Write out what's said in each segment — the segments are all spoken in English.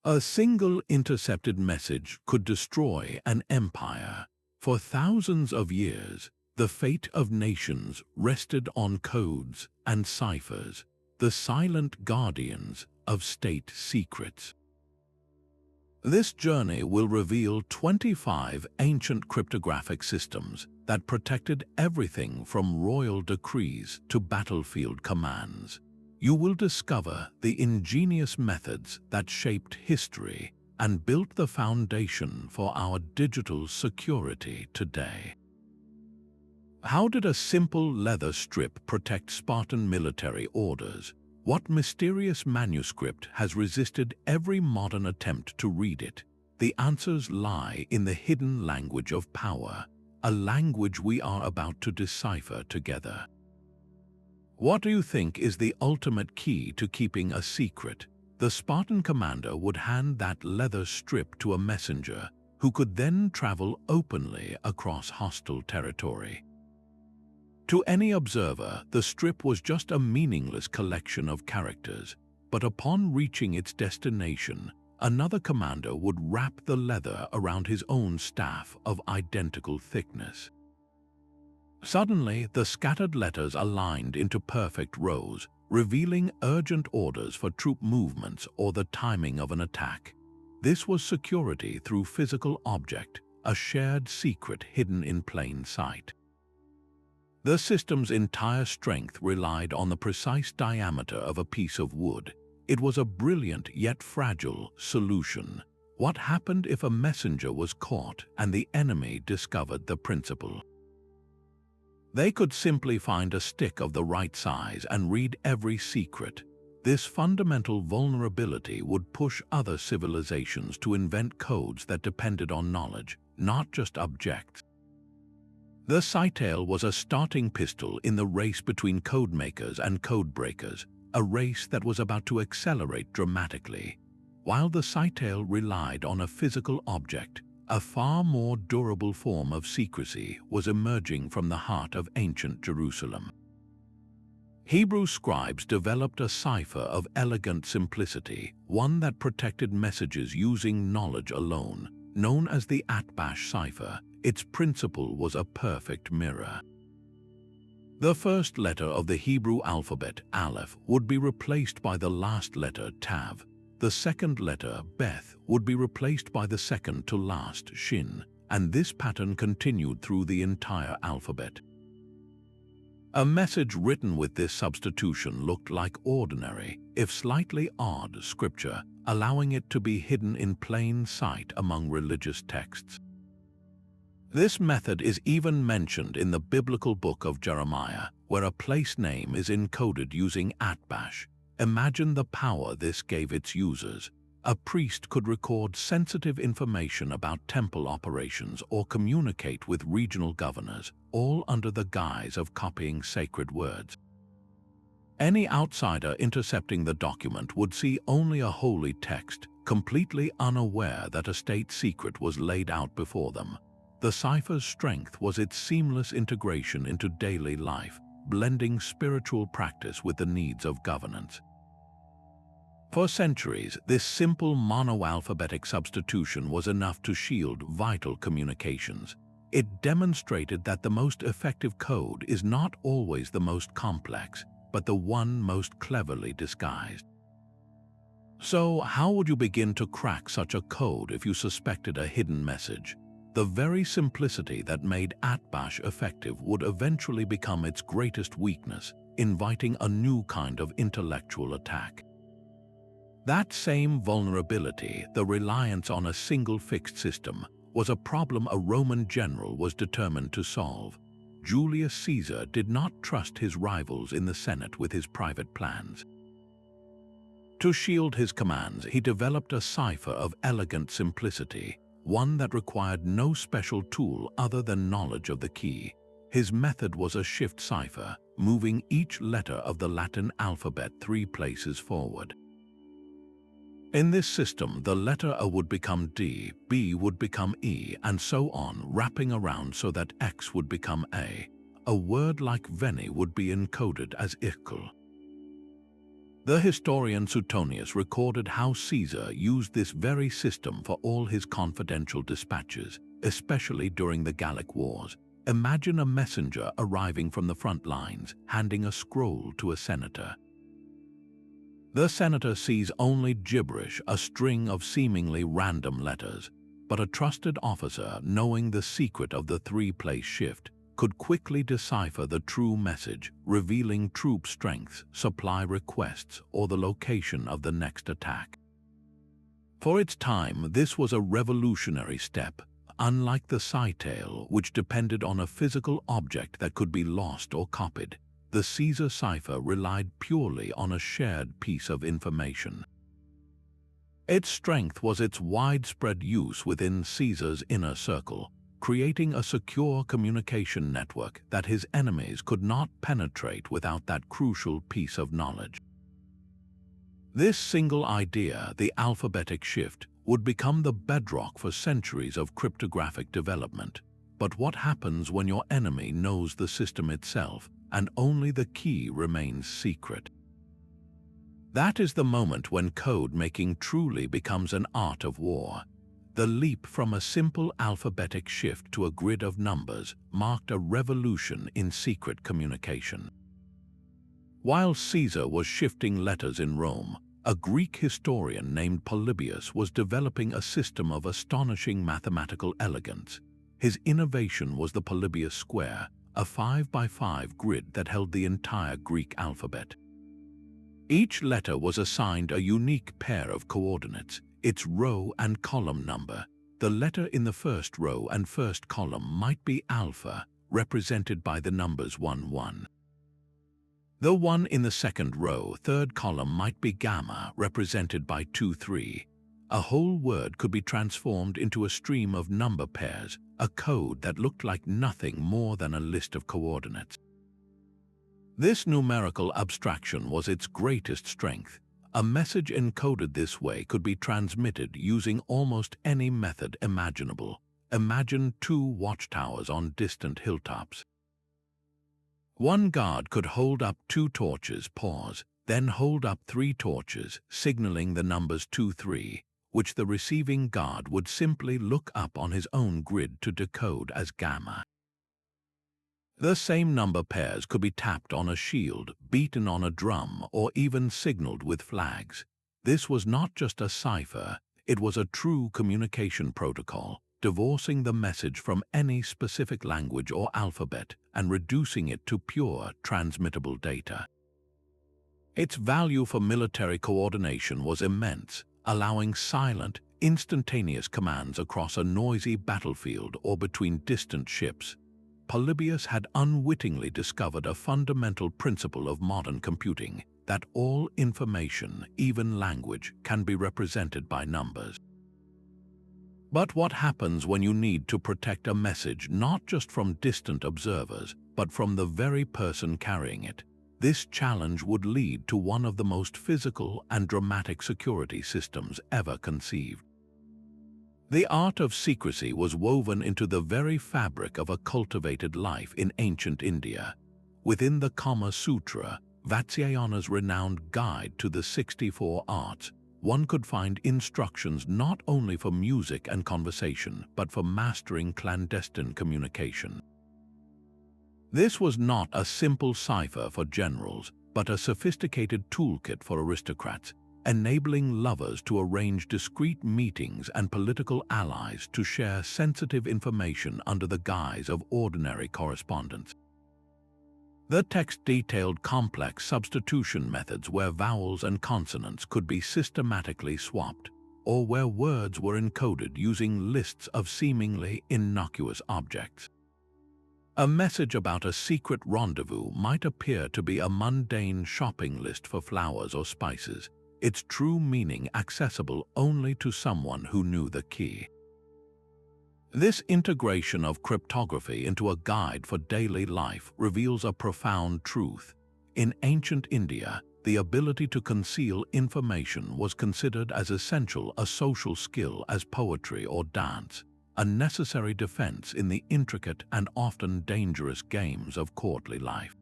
A single intercepted message could destroy an empire. For thousands of years, the fate of nations rested on codes and ciphers, the silent guardians of state secrets. This journey will reveal 25 ancient cryptographic systems that protected everything from royal decrees to battlefield commands. You will discover the ingenious methods that shaped history and built the foundation for our digital security today. How did a simple leather strip protect Spartan military orders? What mysterious manuscript has resisted every modern attempt to read it? The answers lie in the hidden language of power, a language we are about to decipher together. What do you think is the ultimate key to keeping a secret? The Spartan commander would hand that leather strip to a messenger who could then travel openly across hostile territory. To any observer, the strip was just a meaningless collection of characters, but upon reaching its destination, another commander would wrap the leather around his own staff of identical thickness. Suddenly, the scattered letters aligned into perfect rows, revealing urgent orders for troop movements or the timing of an attack. This was security through physical object, a shared secret hidden in plain sight. The system's entire strength relied on the precise diameter of a piece of wood. It was a brilliant yet fragile solution. What happened if a messenger was caught and the enemy discovered the principle? They could simply find a stick of the right size and read every secret. This fundamental vulnerability would push other civilizations to invent codes that depended on knowledge, not just objects. The Scytale was a starting pistol in the race between codemakers and codebreakers, a race that was about to accelerate dramatically. While the Scytale relied on a physical object, a far more durable form of secrecy was emerging from the heart of ancient Jerusalem. Hebrew scribes developed a cipher of elegant simplicity, one that protected messages using knowledge alone, known as the Atbash cipher. Its principle was a perfect mirror. The first letter of the Hebrew alphabet, Aleph, would be replaced by the last letter, Tav. The second letter, Beth, would be replaced by the second to last, Shin, and this pattern continued through the entire alphabet. A message written with this substitution looked like ordinary, if slightly odd, scripture, allowing it to be hidden in plain sight among religious texts. This method is even mentioned in the biblical book of Jeremiah, where a place name is encoded using Atbash. Imagine the power this gave its users. A priest could record sensitive information about temple operations or communicate with regional governors, all under the guise of copying sacred words. Any outsider intercepting the document would see only a holy text, completely unaware that a state secret was laid out before them. The cipher's strength was its seamless integration into daily life, blending spiritual practice with the needs of governance. For centuries, this simple monoalphabetic substitution was enough to shield vital communications. It demonstrated that the most effective code is not always the most complex, but the one most cleverly disguised. So, how would you begin to crack such a code if you suspected a hidden message? The very simplicity that made Atbash effective would eventually become its greatest weakness, inviting a new kind of intellectual attack. That same vulnerability, the reliance on a single fixed system, was a problem a Roman general was determined to solve. Julius Caesar did not trust his rivals in the Senate with his private plans. To shield his commands, he developed a cipher of elegant simplicity, one that required no special tool other than knowledge of the key. His method was a shift cipher, moving each letter of the Latin alphabet 3 places forward. In this system, the letter A would become D, B would become E, and so on, wrapping around so that X would become A. A word like Veni would be encoded as Ikl. The historian Suetonius recorded how Caesar used this very system for all his confidential dispatches, especially during the Gallic Wars. Imagine a messenger arriving from the front lines, handing a scroll to a senator. The senator sees only gibberish, a string of seemingly random letters, but a trusted officer, knowing the secret of the three-place shift, could quickly decipher the true message, revealing troop strengths, supply requests, or the location of the next attack. For its time, this was a revolutionary step. Unlike the Scytale, which depended on a physical object that could be lost or copied, the Caesar cipher relied purely on a shared piece of information. Its strength was its widespread use within Caesar's inner circle, creating a secure communication network that his enemies could not penetrate without that crucial piece of knowledge. This single idea, the alphabetic shift, would become the bedrock for centuries of cryptographic development. But what happens when your enemy knows the system itself and only the key remains secret? That is the moment when code making truly becomes an art of war. The leap from a simple alphabetic shift to a grid of numbers marked a revolution in secret communication. While Caesar was shifting letters in Rome, a Greek historian named Polybius was developing a system of astonishing mathematical elegance. His innovation was the Polybius square, a 5x5 grid that held the entire Greek alphabet. Each letter was assigned a unique pair of coordinates, its row and column number. The letter in the first row and first column might be alpha, represented by the numbers 1, 1. The one in the second row, third column might be gamma, represented by 2, 3. A whole word could be transformed into a stream of number pairs, a code that looked like nothing more than a list of coordinates. This numerical abstraction was its greatest strength. A message encoded this way could be transmitted using almost any method imaginable. Imagine 2 watchtowers on distant hilltops. One guard could hold up 2 torches, pause, then hold up 3 torches, signaling the numbers 2, 3, which the receiving guard would simply look up on his own grid to decode as gamma. The same number pairs could be tapped on a shield, beaten on a drum, or even signaled with flags. This was not just a cipher, it was a true communication protocol, divorcing the message from any specific language or alphabet and reducing it to pure, transmittable data. Its value for military coordination was immense, allowing silent, instantaneous commands across a noisy battlefield or between distant ships. Polybius had unwittingly discovered a fundamental principle of modern computing, that all information, even language, can be represented by numbers. But what happens when you need to protect a message not just from distant observers, but from the very person carrying it? This challenge would lead to one of the most physical and dramatic security systems ever conceived. The art of secrecy was woven into the very fabric of a cultivated life in ancient India. Within the Kama Sutra, Vatsyayana's renowned guide to the 64 arts, one could find instructions not only for music and conversation, but for mastering clandestine communication. This was not a simple cipher for generals, but a sophisticated toolkit for aristocrats, enabling lovers to arrange discreet meetings and political allies to share sensitive information under the guise of ordinary correspondence. The text detailed complex substitution methods where vowels and consonants could be systematically swapped, or where words were encoded using lists of seemingly innocuous objects. A message about a secret rendezvous might appear to be a mundane shopping list for flowers or spices, its true meaning accessible only to someone who knew the key. This integration of cryptography into a guide for daily life reveals a profound truth. In ancient India, the ability to conceal information was considered as essential a social skill as poetry or dance, a necessary defense in the intricate and often dangerous games of courtly life.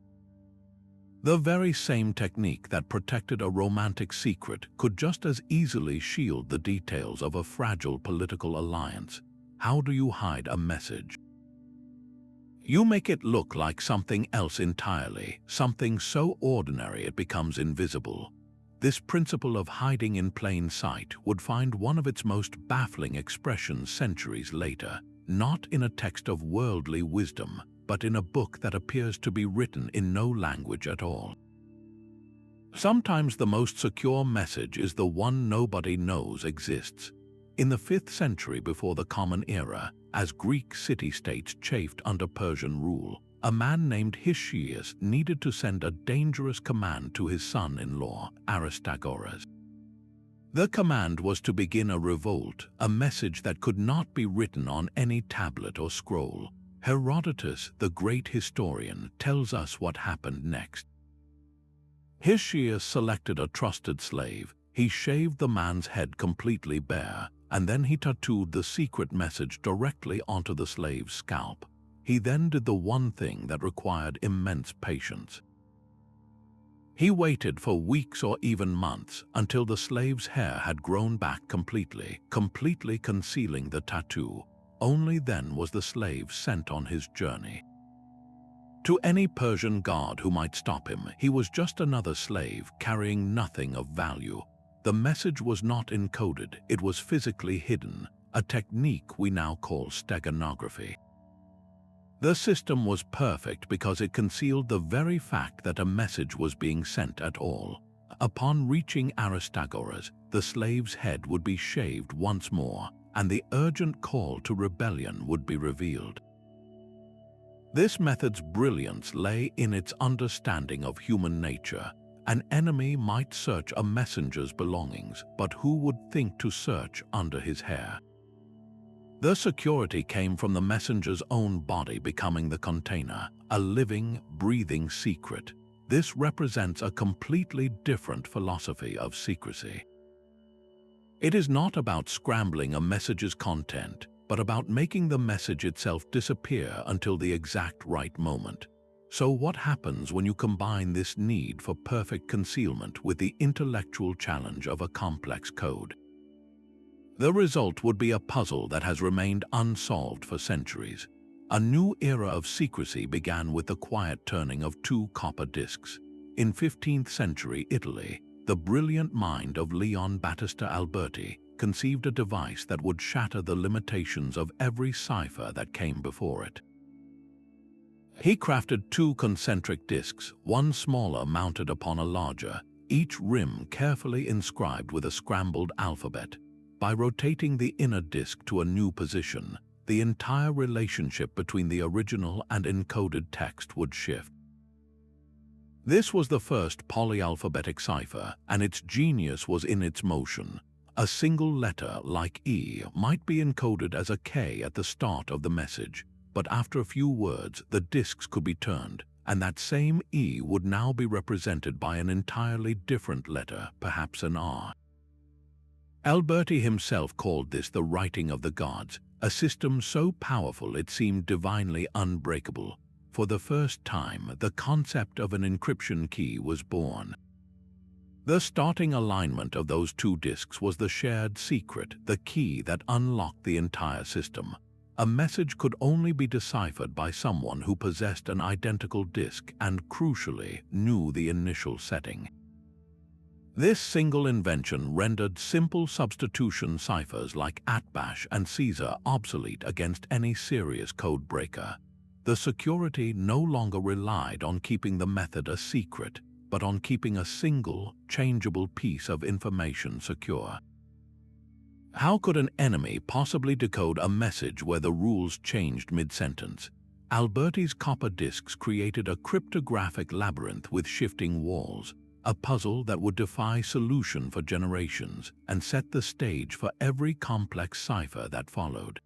The very same technique that protected a romantic secret could just as easily shield the details of a fragile political alliance. How do you hide a message? You make it look like something else entirely, something so ordinary it becomes invisible. This principle of hiding in plain sight would find one of its most baffling expressions centuries later, not in a text of worldly wisdom, but in a book that appears to be written in no language at all. Sometimes the most secure message is the one nobody knows exists. In the 5th century before the Common Era, as Greek city-states chafed under Persian rule, a man named Hippias needed to send a dangerous command to his son-in-law, Aristagoras. The command was to begin a revolt, a message that could not be written on any tablet or scroll. Herodotus, the great historian, tells us what happened next. Hippias selected a trusted slave. He shaved the man's head completely bare, and then he tattooed the secret message directly onto the slave's scalp. He then did the one thing that required immense patience. He waited for weeks or even months until the slave's hair had grown back completely concealing the tattoo. Only then was the slave sent on his journey. To any Persian guard who might stop him, he was just another slave carrying nothing of value. The message was not encoded, it was physically hidden, a technique we now call steganography. The system was perfect because it concealed the very fact that a message was being sent at all. Upon reaching Aristagoras, the slave's head would be shaved once more, and the urgent call to rebellion would be revealed. This method's brilliance lay in its understanding of human nature. An enemy might search a messenger's belongings, but who would think to search under his hair? The security came from the messenger's own body becoming the container, a living, breathing secret. This represents a completely different philosophy of secrecy. It is not about scrambling a message's content, but about making the message itself disappear until the exact right moment. So what happens when you combine this need for perfect concealment with the intellectual challenge of a complex code? The result would be a puzzle that has remained unsolved for centuries. A new era of secrecy began with the quiet turning of 2 copper discs. In 15th century Italy, the brilliant mind of Leon Battista Alberti conceived a device that would shatter the limitations of every cipher that came before it. He crafted 2 concentric discs, one smaller mounted upon a larger, each rim carefully inscribed with a scrambled alphabet. By rotating the inner disc to a new position, the entire relationship between the original and encoded text would shift. This was the first polyalphabetic cipher, and its genius was in its motion. A single letter, like E, might be encoded as a K at the start of the message, but after a few words, the discs could be turned, and that same E would now be represented by an entirely different letter, perhaps an R. Alberti himself called this the writing of the gods, a system so powerful it seemed divinely unbreakable. For the first time, the concept of an encryption key was born. The starting alignment of those 2 disks was the shared secret, the key that unlocked the entire system. A message could only be deciphered by someone who possessed an identical disk and, crucially, knew the initial setting. This single invention rendered simple substitution ciphers like Atbash and Caesar obsolete against any serious code breaker. The security no longer relied on keeping the method a secret, but on keeping a single, changeable piece of information secure. How could an enemy possibly decode a message where the rules changed mid-sentence? Alberti's copper disks created a cryptographic labyrinth with shifting walls, a puzzle that would defy solution for generations and set the stage for every complex cipher that followed.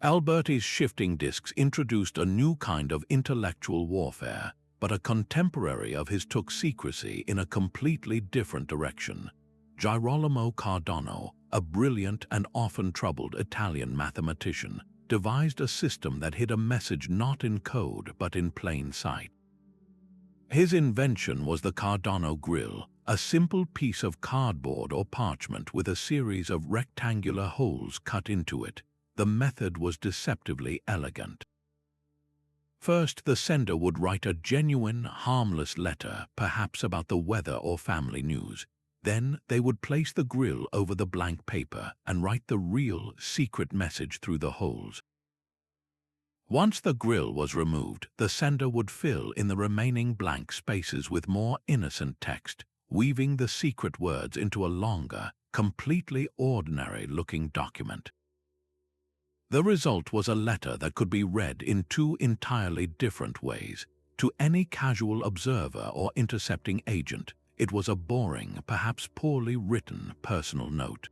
Alberti's shifting disks introduced a new kind of intellectual warfare, but a contemporary of his took secrecy in a completely different direction. Girolamo Cardano, a brilliant and often troubled Italian mathematician, devised a system that hid a message not in code but in plain sight. His invention was the Cardano Grille, a simple piece of cardboard or parchment with a series of rectangular holes cut into it. The method was deceptively elegant. First, the sender would write a genuine, harmless letter, perhaps about the weather or family news. Then they would place the grille over the blank paper and write the real, secret message through the holes. Once the grille was removed, the sender would fill in the remaining blank spaces with more innocent text, weaving the secret words into a longer, completely ordinary-looking document. The result was a letter that could be read in two entirely different ways. To any casual observer or intercepting agent, it was a boring, perhaps poorly written personal note.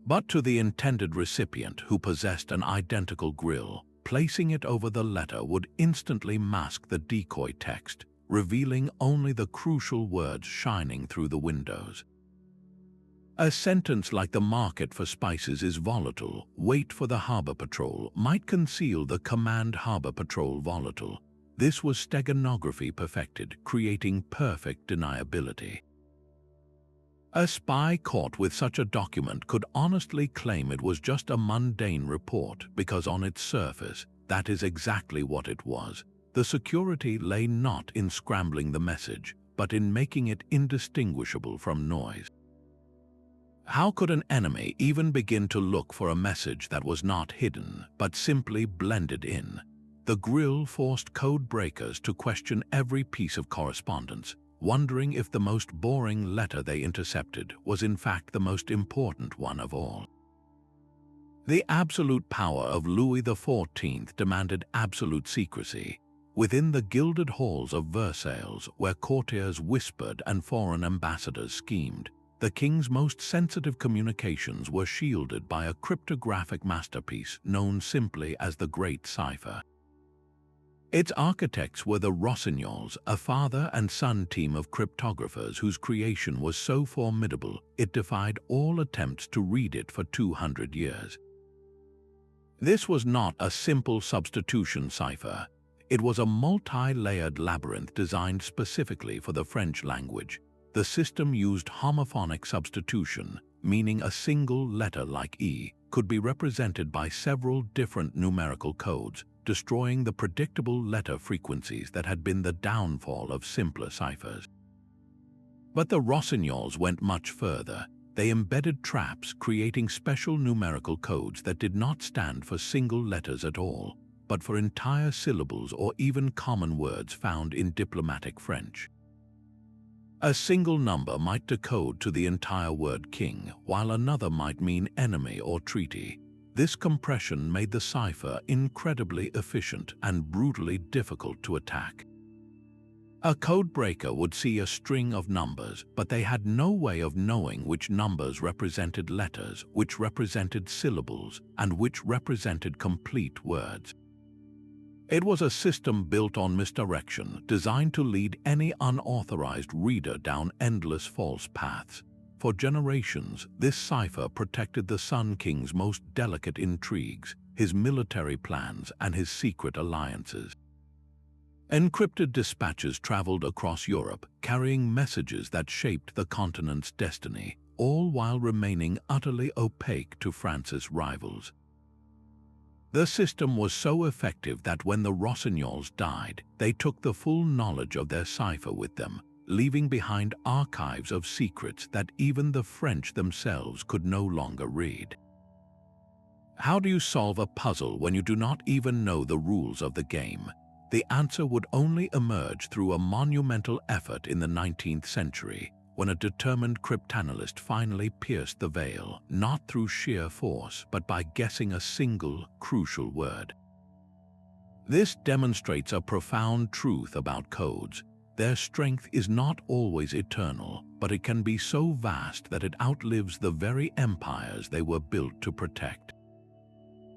But to the intended recipient who possessed an identical grille, placing it over the letter would instantly mask the decoy text, revealing only the crucial words shining through the windows. A sentence like "the market for spices is volatile, wait for the harbor patrol" might conceal the command "harbor patrol volatile." This was steganography perfected, creating perfect deniability. A spy caught with such a document could honestly claim it was just a mundane report because on its surface, that is exactly what it was. The security lay not in scrambling the message, but in making it indistinguishable from noise. How could an enemy even begin to look for a message that was not hidden, but simply blended in? The grille forced code breakers to question every piece of correspondence, wondering if the most boring letter they intercepted was in fact the most important one of all. The absolute power of Louis XIV demanded absolute secrecy. Within the gilded halls of Versailles, where courtiers whispered and foreign ambassadors schemed, the king's most sensitive communications were shielded by a cryptographic masterpiece known simply as the Great Cipher. Its architects were the Rossignols, a father and son team of cryptographers whose creation was so formidable it defied all attempts to read it for 200 years. This was not a simple substitution cipher. It was a multi-layered labyrinth designed specifically for the French language. The system used homophonic substitution, meaning a single letter like E could be represented by several different numerical codes, destroying the predictable letter frequencies that had been the downfall of simpler ciphers. But the Rossignols went much further. They embedded traps, creating special numerical codes that did not stand for single letters at all, but for entire syllables or even common words found in diplomatic French. A single number might decode to the entire word king, while another might mean enemy or treaty. This compression made the cipher incredibly efficient and brutally difficult to attack. A code breaker would see a string of numbers, but they had no way of knowing which numbers represented letters, which represented syllables, and which represented complete words. It was a system built on misdirection, designed to lead any unauthorized reader down endless false paths. For generations, this cipher protected the Sun King's most delicate intrigues, his military plans, and his secret alliances. Encrypted dispatches traveled across Europe, carrying messages that shaped the continent's destiny, all while remaining utterly opaque to France's rivals. The system was so effective that when the Rossignols died, they took the full knowledge of their cipher with them, leaving behind archives of secrets that even the French themselves could no longer read. How do you solve a puzzle when you do not even know the rules of the game? The answer would only emerge through a monumental effort in the 19th century, when a determined cryptanalyst finally pierced the veil, not through sheer force, but by guessing a single, crucial word. This demonstrates a profound truth about codes. Their strength is not always eternal, but it can be so vast that it outlives the very empires they were built to protect.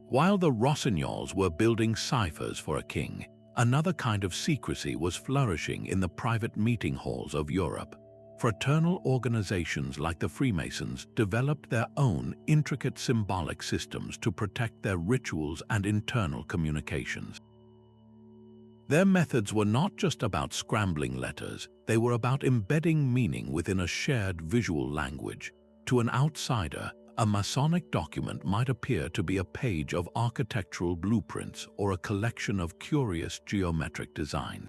While the Rossignols were building ciphers for a king, another kind of secrecy was flourishing in the private meeting halls of Europe. Fraternal organizations like the Freemasons developed their own intricate symbolic systems to protect their rituals and internal communications. Their methods were not just about scrambling letters, they were about embedding meaning within a shared visual language. To an outsider, a Masonic document might appear to be a page of architectural blueprints or a collection of curious geometric designs.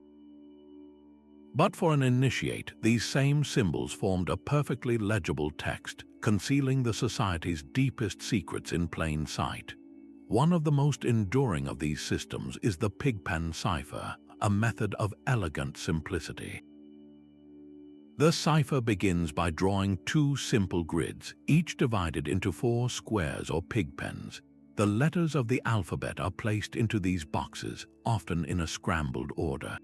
But for an initiate, these same symbols formed a perfectly legible text, concealing the society's deepest secrets in plain sight. One of the most enduring of these systems is the pigpen cipher, a method of elegant simplicity. The cipher begins by drawing two simple grids, each divided into 4 squares or pigpens. The letters of the alphabet are placed into these boxes, often in a scrambled order.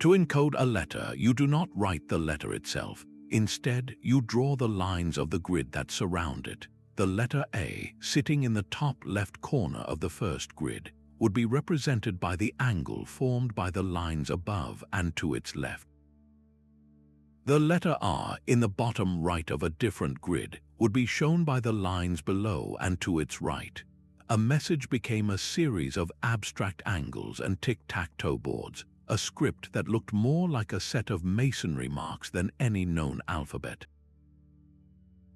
To encode a letter, you do not write the letter itself. Instead, you draw the lines of the grid that surround it. The letter A, sitting in the top left corner of the first grid, would be represented by the angle formed by the lines above and to its left. The letter R, in the bottom right of a different grid, would be shown by the lines below and to its right. A message became a series of abstract angles and tic-tac-toe boards, a script that looked more like a set of masonry marks than any known alphabet.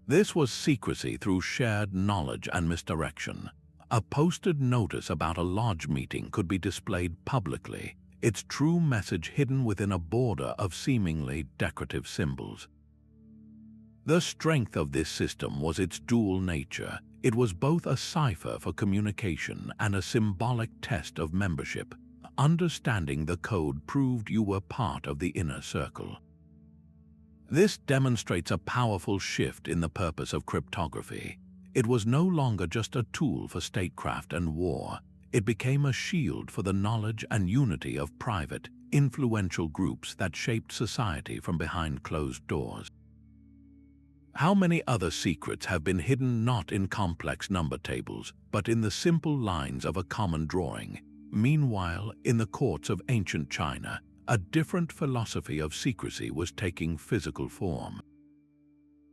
This was secrecy through shared knowledge and misdirection. A posted notice about a lodge meeting could be displayed publicly, its true message hidden within a border of seemingly decorative symbols. The strength of this system was its dual nature. It was both a cipher for communication and a symbolic test of membership. Understanding the code proved you were part of the inner circle. This demonstrates a powerful shift in the purpose of cryptography. It was no longer just a tool for statecraft and war. It became a shield for the knowledge and unity of private, influential groups that shaped society from behind closed doors. How many other secrets have been hidden not in complex number tables, but in the simple lines of a common drawing? Meanwhile, in the courts of ancient China, a different philosophy of secrecy was taking physical form.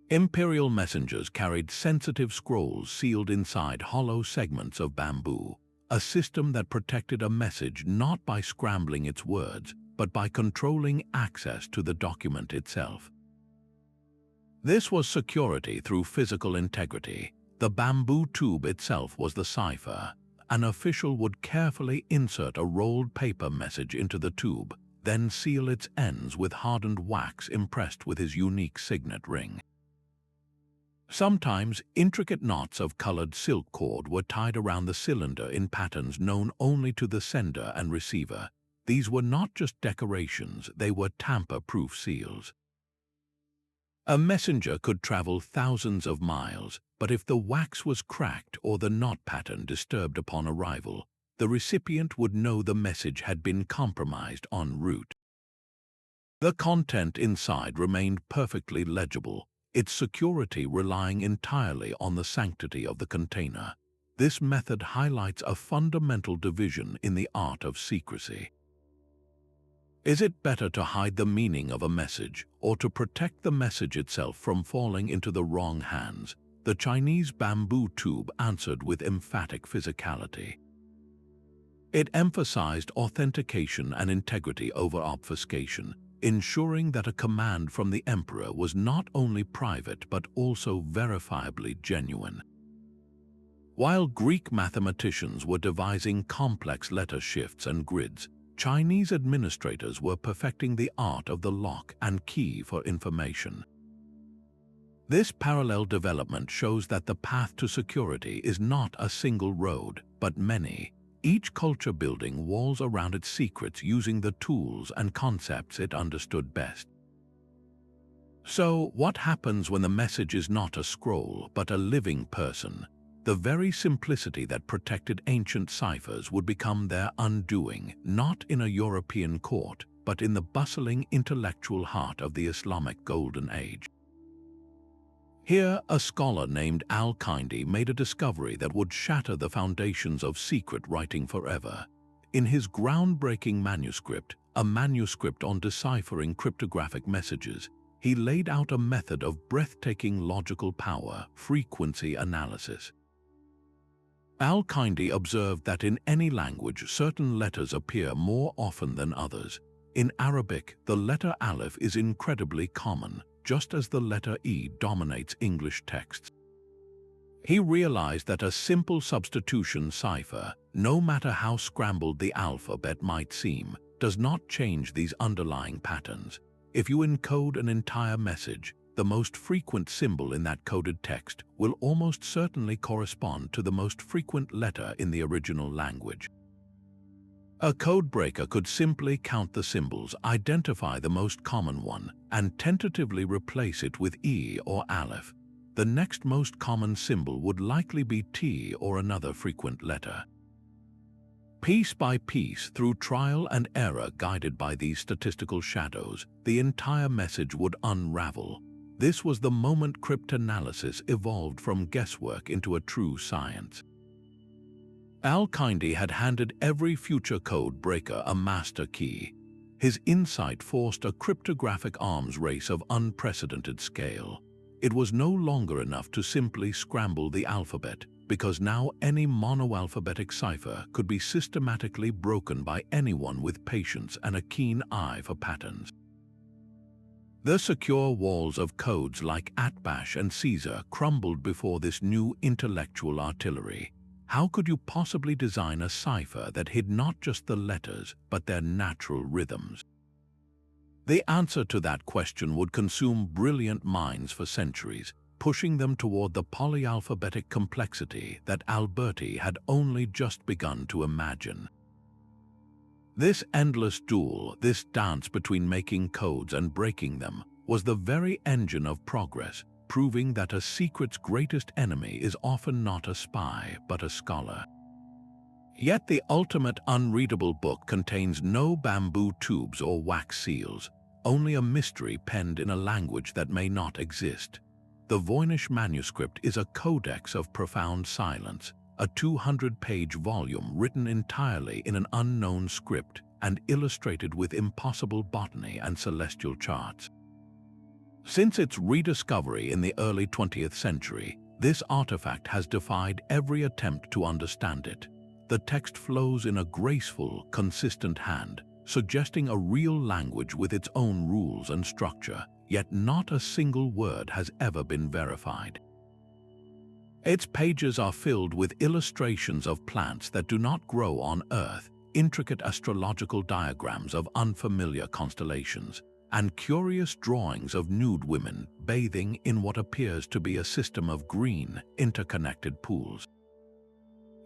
Imperial messengers carried sensitive scrolls sealed inside hollow segments of bamboo, a system that protected a message not by scrambling its words, but by controlling access to the document itself. This was security through physical integrity. The bamboo tube itself was the cipher. An official would carefully insert a rolled paper message into the tube, then seal its ends with hardened wax impressed with his unique signet ring. Sometimes, intricate knots of colored silk cord were tied around the cylinder in patterns known only to the sender and receiver. These were not just decorations, they were tamper-proof seals. A messenger could travel thousands of miles, but if the wax was cracked or the knot pattern disturbed upon arrival, the recipient would know the message had been compromised en route. The content inside remained perfectly legible, its security relying entirely on the sanctity of the container. This method highlights a fundamental division in the art of secrecy. Is it better to hide the meaning of a message or to protect the message itself from falling into the wrong hands? The Chinese bamboo tube answered with emphatic physicality. It emphasized authentication and integrity over obfuscation, ensuring that a command from the emperor was not only private but also verifiably genuine. While Greek mathematicians were devising complex letter shifts and grids, Chinese administrators were perfecting the art of the lock and key for information. This parallel development shows that the path to security is not a single road, but many, each culture building walls around its secrets using the tools and concepts it understood best. So, what happens when the message is not a scroll, but a living person? The very simplicity that protected ancient ciphers would become their undoing, not in a European court, but in the bustling intellectual heart of the Islamic Golden Age. Here, a scholar named Al-Kindi made a discovery that would shatter the foundations of secret writing forever. In his groundbreaking manuscript, a manuscript on deciphering cryptographic messages, he laid out a method of breathtaking logical power, frequency analysis. Al-Kindi observed that in any language certain letters appear more often than others. In Arabic, the letter Aleph is incredibly common, just as the letter E dominates English texts. He realized that a simple substitution cipher, no matter how scrambled the alphabet might seem, does not change these underlying patterns. If you encode an entire message, the most frequent symbol in that coded text will almost certainly correspond to the most frequent letter in the original language. A codebreaker could simply count the symbols, identify the most common one, and tentatively replace it with E or Aleph. The next most common symbol would likely be T or another frequent letter. Piece by piece, through trial and error guided by these statistical shadows, the entire message would unravel. This was the moment cryptanalysis evolved from guesswork into a true science. Al-Kindi had handed every future code breaker a master key. His insight forced a cryptographic arms race of unprecedented scale. It was no longer enough to simply scramble the alphabet, because now any monoalphabetic cipher could be systematically broken by anyone with patience and a keen eye for patterns. The secure walls of codes like Atbash and Caesar crumbled before this new intellectual artillery. How could you possibly design a cipher that hid not just the letters, but their natural rhythms? The answer to that question would consume brilliant minds for centuries, pushing them toward the polyalphabetic complexity that Alberti had only just begun to imagine. This endless duel, this dance between making codes and breaking them, was the very engine of progress, proving that a secret's greatest enemy is often not a spy, but a scholar. Yet the ultimate unreadable book contains no bamboo tubes or wax seals, only a mystery penned in a language that may not exist. The Voynich Manuscript is a codex of profound silence, a 200-page volume written entirely in an unknown script and illustrated with impossible botany and celestial charts. Since its rediscovery in the early 20th century, this artifact has defied every attempt to understand it. The text flows in a graceful, consistent hand, suggesting a real language with its own rules and structure, yet not a single word has ever been verified. Its pages are filled with illustrations of plants that do not grow on Earth, intricate astrological diagrams of unfamiliar constellations, and curious drawings of nude women bathing in what appears to be a system of green, interconnected pools.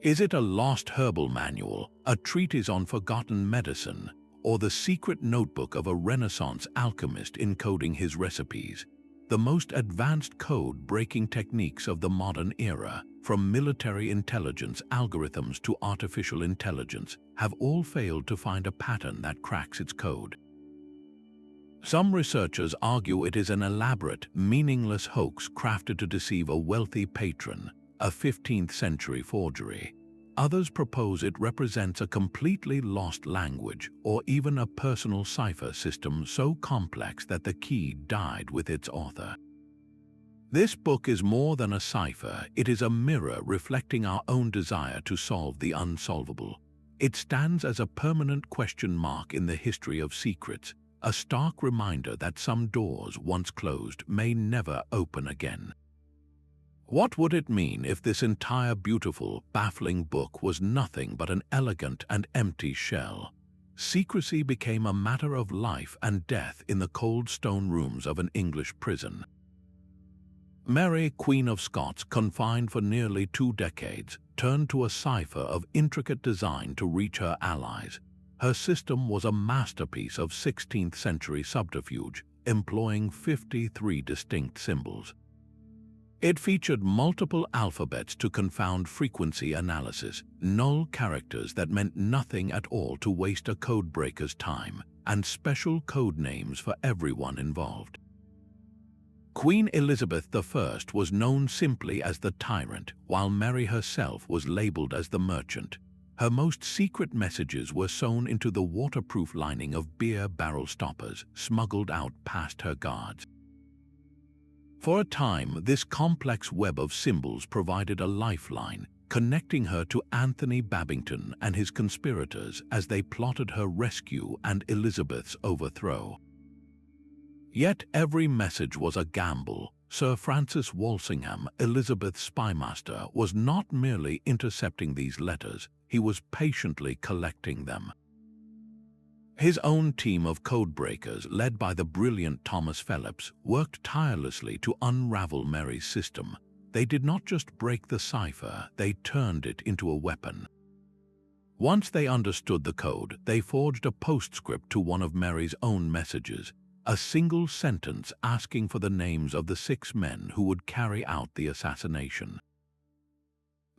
Is it a lost herbal manual, a treatise on forgotten medicine, or the secret notebook of a Renaissance alchemist encoding his recipes? The most advanced code-breaking techniques of the modern era, from military intelligence algorithms to artificial intelligence, have all failed to find a pattern that cracks its code. Some researchers argue it is an elaborate, meaningless hoax crafted to deceive a wealthy patron, a 15th-century forgery. Others propose it represents a completely lost language or even a personal cipher system so complex that the key died with its author. This book is more than a cipher, it is a mirror reflecting our own desire to solve the unsolvable. It stands as a permanent question mark in the history of secrets, a stark reminder that some doors once closed may never open again. What would it mean if this entire beautiful, baffling book was nothing but an elegant and empty shell? Secrecy became a matter of life and death in the cold stone rooms of an English prison. Mary, Queen of Scots, confined for nearly 2 decades, turned to a cipher of intricate design to reach her allies. Her system was a masterpiece of 16th-century subterfuge, employing 53 distinct symbols. It featured multiple alphabets to confound frequency analysis, null characters that meant nothing at all to waste a codebreaker's time, and special code names for everyone involved. Queen Elizabeth I was known simply as the Tyrant, while Mary herself was labeled as the Merchant. Her most secret messages were sewn into the waterproof lining of beer barrel stoppers, smuggled out past her guards. For a time, this complex web of symbols provided a lifeline, connecting her to Anthony Babington and his conspirators as they plotted her rescue and Elizabeth's overthrow. Yet every message was a gamble. Sir Francis Walsingham, Elizabeth's spymaster, was not merely intercepting these letters, he was patiently collecting them. His own team of codebreakers, led by the brilliant Thomas Phillips, worked tirelessly to unravel Mary's system. They did not just break the cipher, they turned it into a weapon. Once they understood the code, they forged a postscript to one of Mary's own messages, a single sentence asking for the names of the 6 men who would carry out the assassination.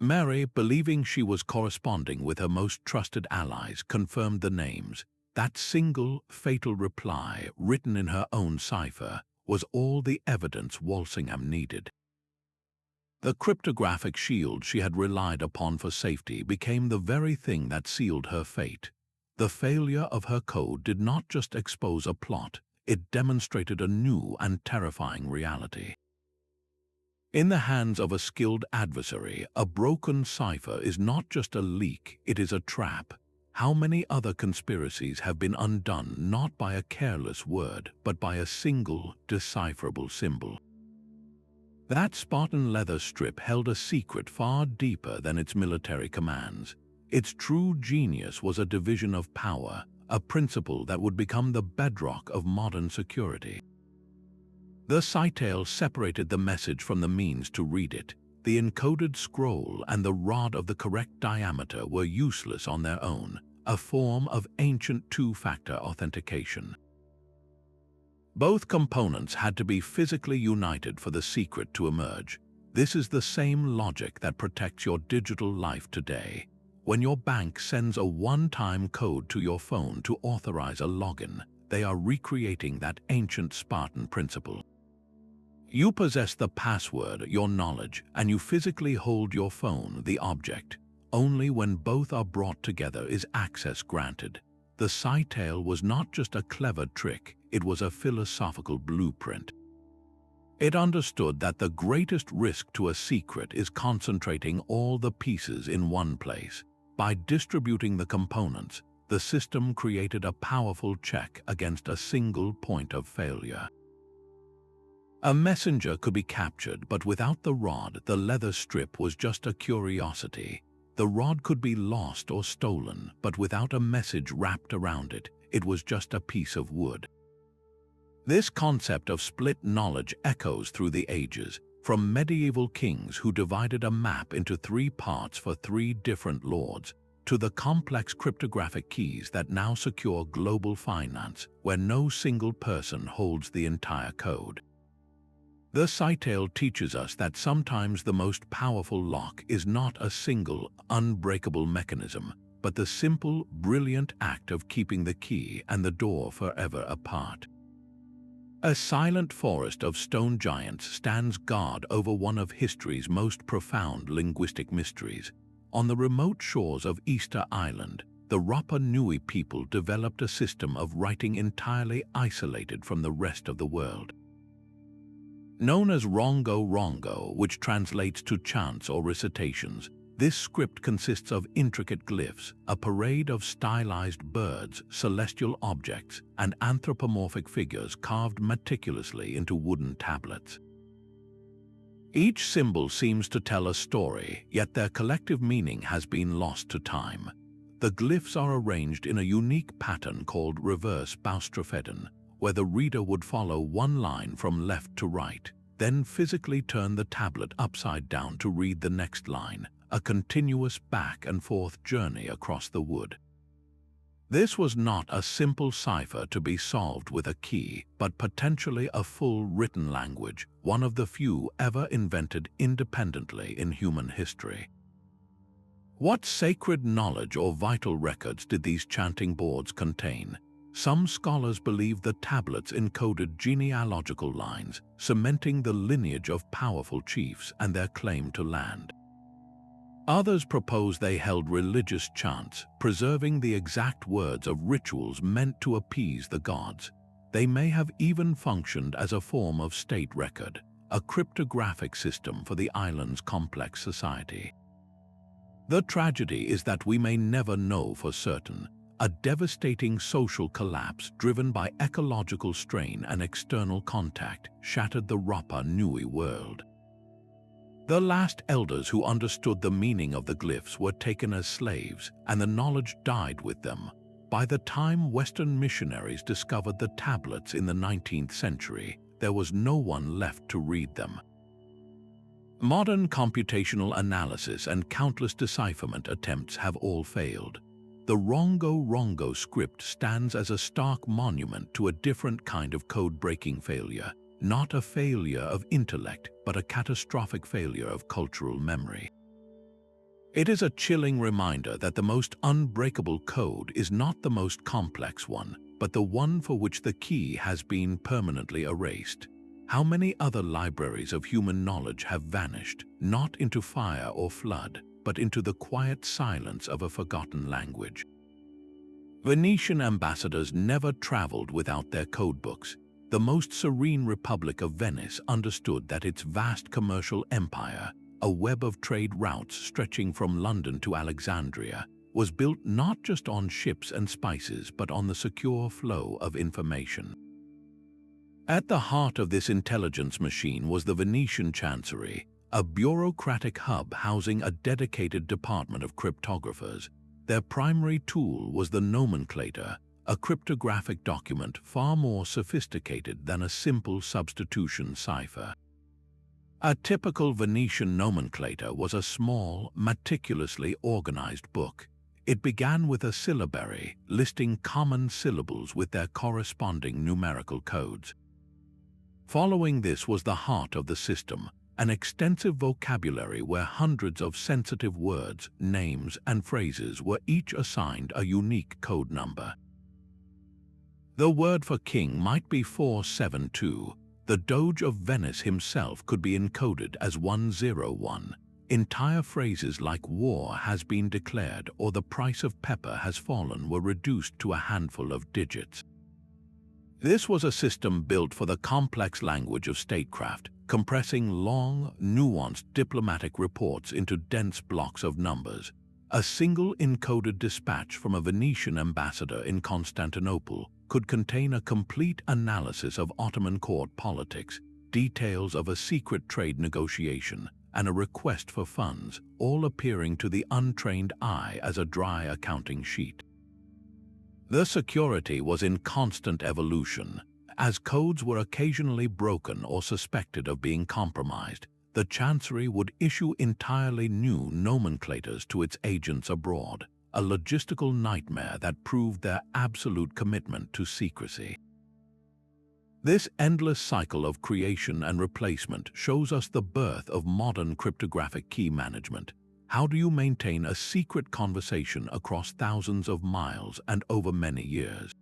Mary, believing she was corresponding with her most trusted allies, confirmed the names. That single, fatal reply, written in her own cipher, was all the evidence Walsingham needed. The cryptographic shield she had relied upon for safety became the very thing that sealed her fate. The failure of her code did not just expose a plot, it demonstrated a new and terrifying reality. In the hands of a skilled adversary, a broken cipher is not just a leak, it is a trap. How many other conspiracies have been undone not by a careless word, but by a single, decipherable symbol? That Spartan leather strip held a secret far deeper than its military commands. Its true genius was a division of power, a principle that would become the bedrock of modern security. The Scytale separated the message from the means to read it. The encoded scroll and the rod of the correct diameter were useless on their own, a form of ancient two-factor authentication. Both components had to be physically united for the secret to emerge. This is the same logic that protects your digital life today. When your bank sends a one-time code to your phone to authorize a login, they are recreating that ancient Spartan principle. You possess the password, your knowledge, and you physically hold your phone, the object. Only when both are brought together is access granted. The Scytale was not just a clever trick, it was a philosophical blueprint. It understood that the greatest risk to a secret is concentrating all the pieces in one place. By distributing the components, the system created a powerful check against a single point of failure. A messenger could be captured, but without the rod, the leather strip was just a curiosity. The rod could be lost or stolen, but without a message wrapped around it, it was just a piece of wood. This concept of split knowledge echoes through the ages, from medieval kings who divided a map into 3 parts for 3 different lords, to the complex cryptographic keys that now secure global finance, where no single person holds the entire code. The Scytale teaches us that sometimes the most powerful lock is not a single, unbreakable mechanism, but the simple, brilliant act of keeping the key and the door forever apart. A silent forest of stone giants stands guard over one of history's most profound linguistic mysteries. On the remote shores of Easter Island, the Rapa Nui people developed a system of writing entirely isolated from the rest of the world. Known as Rongo Rongo, which translates to chants or recitations, this script consists of intricate glyphs, a parade of stylized birds, celestial objects, and anthropomorphic figures carved meticulously into wooden tablets. Each symbol seems to tell a story, yet their collective meaning has been lost to time. The glyphs are arranged in a unique pattern called reverse boustrophedon, where the reader would follow one line from left to right, then physically turn the tablet upside down to read the next line, a continuous back-and-forth journey across the wood. This was not a simple cipher to be solved with a key, but potentially a full written language, one of the few ever invented independently in human history. What sacred knowledge or vital records did these chanting boards contain? Some scholars believe the tablets encoded genealogical lines, cementing the lineage of powerful chiefs and their claim to land. Others propose they held religious chants, preserving the exact words of rituals meant to appease the gods. They may have even functioned as a form of state record, a cryptographic system for the island's complex society. The tragedy is that we may never know for certain. A devastating social collapse driven by ecological strain and external contact shattered the Rapa Nui world. The last elders who understood the meaning of the glyphs were taken as slaves, and the knowledge died with them. By the time Western missionaries discovered the tablets in the 19th century, there was no one left to read them. Modern computational analysis and countless decipherment attempts have all failed. The Rongo script stands as a stark monument to a different kind of code-breaking failure, not a failure of intellect, but a catastrophic failure of cultural memory. It is a chilling reminder that the most unbreakable code is not the most complex one, but the one for which the key has been permanently erased. How many other libraries of human knowledge have vanished, not into fire or flood, but into the quiet silence of a forgotten language? Venetian ambassadors never traveled without their codebooks. The most serene Republic of Venice understood that its vast commercial empire, a web of trade routes stretching from London to Alexandria, was built not just on ships and spices but on the secure flow of information. At the heart of this intelligence machine was the Venetian Chancery, a bureaucratic hub housing a dedicated department of cryptographers. Their primary tool was the Nomenclator, a cryptographic document far more sophisticated than a simple substitution cipher. A typical Venetian nomenclator was a small, meticulously organized book. It began with a syllabary, listing common syllables with their corresponding numerical codes. Following this was the heart of the system, an extensive vocabulary where hundreds of sensitive words, names, and phrases were each assigned a unique code number. The word for king might be 472. The Doge of Venice himself could be encoded as 101. Entire phrases like war has been declared or the price of pepper has fallen were reduced to a handful of digits. This was a system built for the complex language of statecraft, compressing long, nuanced diplomatic reports into dense blocks of numbers. A single encoded dispatch from a Venetian ambassador in Constantinople could contain a complete analysis of Ottoman court politics, details of a secret trade negotiation, and a request for funds, all appearing to the untrained eye as a dry accounting sheet. The security was in constant evolution. As codes were occasionally broken or suspected of being compromised, the Chancery would issue entirely new nomenclators to its agents abroad, a logistical nightmare that proved their absolute commitment to secrecy. This endless cycle of creation and replacement shows us the birth of modern cryptographic key management. How do you maintain a secret conversation across thousands of miles and over many years?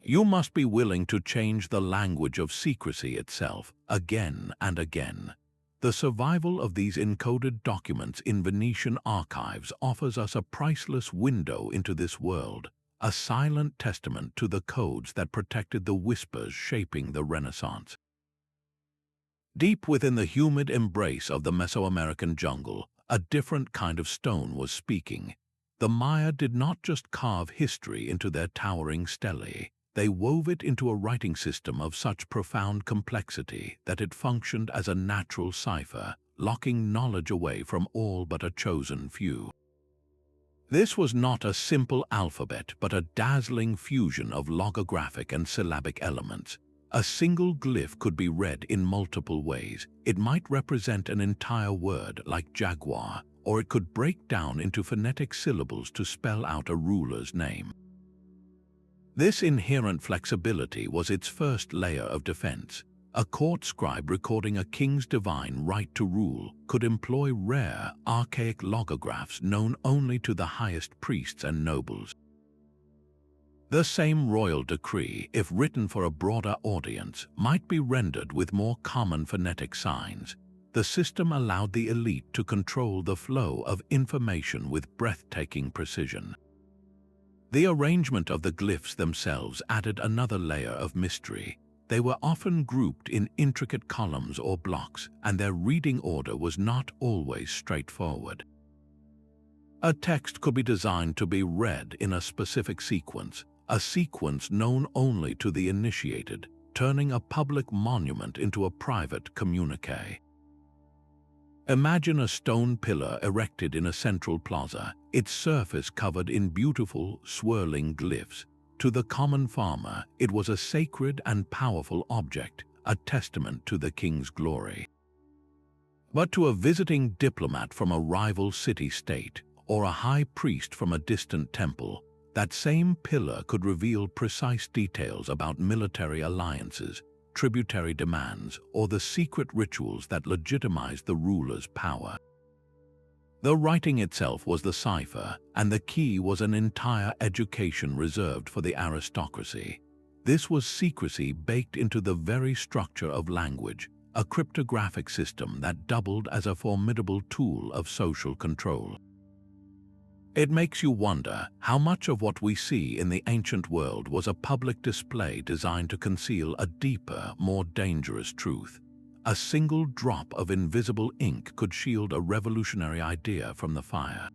You must be willing to change the language of secrecy itself again and again. The survival of these encoded documents in Venetian archives offers us a priceless window into this world, a silent testament to the codes that protected the whispers shaping the Renaissance. Deep within the humid embrace of the Mesoamerican jungle, a different kind of stone was speaking. The Maya did not just carve history into their towering stelae. They wove it into a writing system of such profound complexity that it functioned as a natural cipher, locking knowledge away from all but a chosen few. This was not a simple alphabet, but a dazzling fusion of logographic and syllabic elements. A single glyph could be read in multiple ways. It might represent an entire word, like jaguar, or it could break down into phonetic syllables to spell out a ruler's name. This inherent flexibility was its first layer of defense. A court scribe recording a king's divine right to rule could employ rare, archaic logographs known only to the highest priests and nobles. The same royal decree, if written for a broader audience, might be rendered with more common phonetic signs. The system allowed the elite to control the flow of information with breathtaking precision. The arrangement of the glyphs themselves added another layer of mystery. They were often grouped in intricate columns or blocks, and their reading order was not always straightforward. A text could be designed to be read in a specific sequence, a sequence known only to the initiated, turning a public monument into a private communique. Imagine a stone pillar erected in a central plaza, its surface covered in beautiful, swirling glyphs. To the common farmer, it was a sacred and powerful object, a testament to the king's glory. But to a visiting diplomat from a rival city-state, or a high priest from a distant temple, that same pillar could reveal precise details about military alliances, tributary demands, or the secret rituals that legitimized the ruler's power. The writing itself was the cipher, and the key was an entire education reserved for the aristocracy. This was secrecy baked into the very structure of language, a cryptographic system that doubled as a formidable tool of social control. It makes you wonder how much of what we see in the ancient world was a public display designed to conceal a deeper, more dangerous truth. A single drop of invisible ink could shield a revolutionary idea from the fire.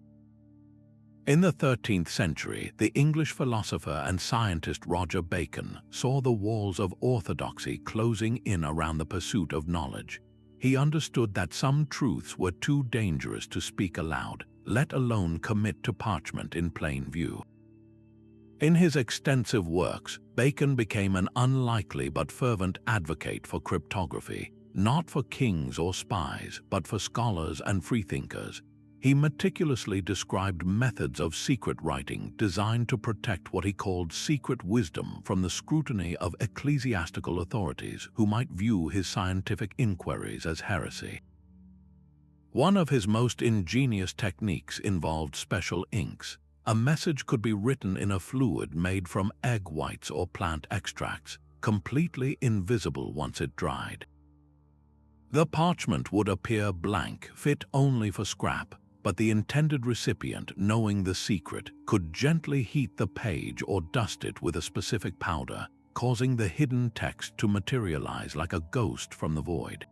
In the 13th century, the English philosopher and scientist Roger Bacon saw the walls of orthodoxy closing in around the pursuit of knowledge. He understood that some truths were too dangerous to speak aloud, let alone commit to parchment in plain view. In his extensive works, Bacon became an unlikely but fervent advocate for cryptography, not for kings or spies, but for scholars and freethinkers. He meticulously described methods of secret writing designed to protect what he called secret wisdom from the scrutiny of ecclesiastical authorities who might view his scientific inquiries as heresy. One of his most ingenious techniques involved special inks. A message could be written in a fluid made from egg whites or plant extracts, completely invisible once it dried. The parchment would appear blank, fit only for scrap, but the intended recipient, knowing the secret, could gently heat the page or dust it with a specific powder, causing the hidden text to materialize like a ghost from the void.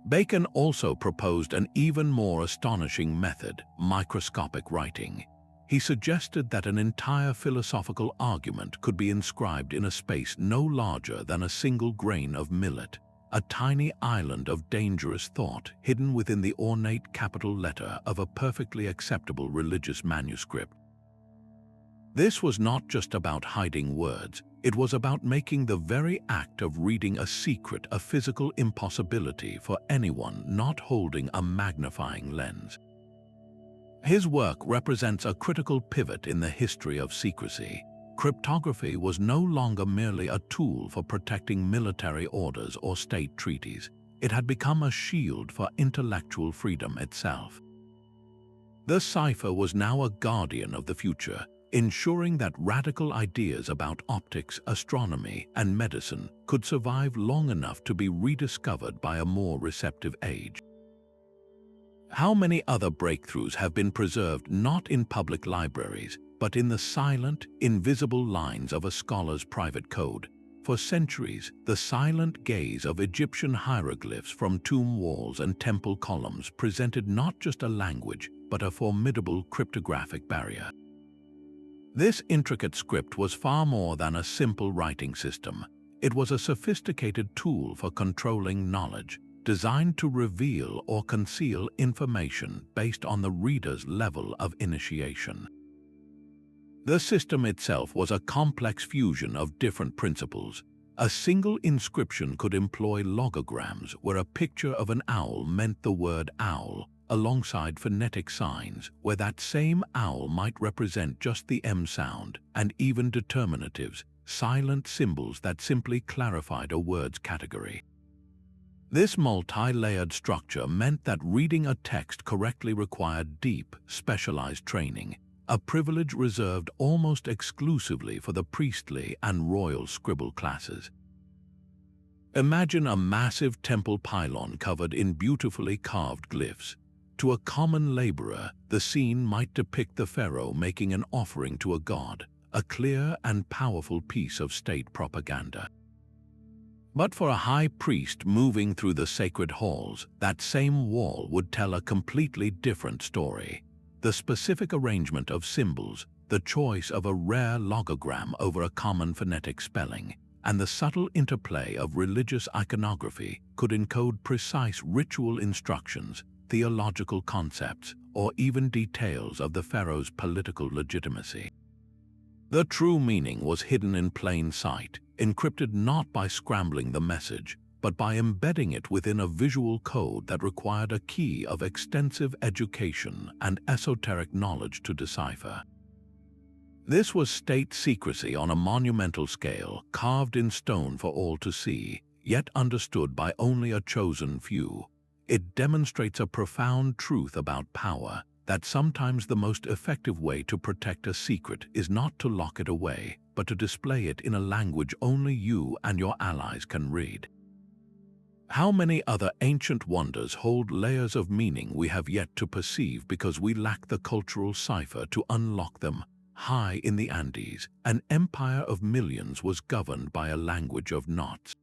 Bacon also proposed an even more astonishing method, microscopic writing. He suggested that an entire philosophical argument could be inscribed in a space no larger than a single grain of millet, a tiny island of dangerous thought hidden within the ornate capital letter of a perfectly acceptable religious manuscript. This was not just about hiding words, it was about making the very act of reading a secret a physical impossibility for anyone not holding a magnifying lens. His work represents a critical pivot in the history of secrecy. Cryptography was no longer merely a tool for protecting military orders or state treaties. It had become a shield for intellectual freedom itself. The cipher was now a guardian of the future, ensuring that radical ideas about optics, astronomy, and medicine could survive long enough to be rediscovered by a more receptive age. How many other breakthroughs have been preserved not in public libraries, but in the silent, invisible lines of a scholar's private code? For centuries, the silent gaze of Egyptian hieroglyphs from tomb walls and temple columns presented not just a language, but a formidable cryptographic barrier. This intricate script was far more than a simple writing system. It was a sophisticated tool for controlling knowledge, designed to reveal or conceal information based on the reader's level of initiation. The system itself was a complex fusion of different principles. A single inscription could employ logograms where a picture of an owl meant the word owl, alongside phonetic signs where that same owl might represent just the M sound, and even determinatives, silent symbols that simply clarified a word's category. This multi-layered structure meant that reading a text correctly required deep, specialized training, a privilege reserved almost exclusively for the priestly and royal scribble classes. Imagine a massive temple pylon covered in beautifully carved glyphs. To a common laborer, the scene might depict the pharaoh making an offering to a god, a clear and powerful piece of state propaganda. But for a high priest moving through the sacred halls, that same wall would tell a completely different story. the specific arrangement of symbols, the choice of a rare logogram over a common phonetic spelling, and the subtle interplay of religious iconography could encode precise ritual instructions, theological concepts, or even details of the pharaoh's political legitimacy. The true meaning was hidden in plain sight, encrypted not by scrambling the message, but by embedding it within a visual code that required a key of extensive education and esoteric knowledge to decipher. This was state secrecy on a monumental scale, carved in stone for all to see, yet understood by only a chosen few. It demonstrates a profound truth about power, that sometimes the most effective way to protect a secret is not to lock it away, but to display it in a language only you and your allies can read. How many other ancient wonders hold layers of meaning we have yet to perceive because we lack the cultural cipher to unlock them? High in the Andes, an empire of millions was governed by a language of knots.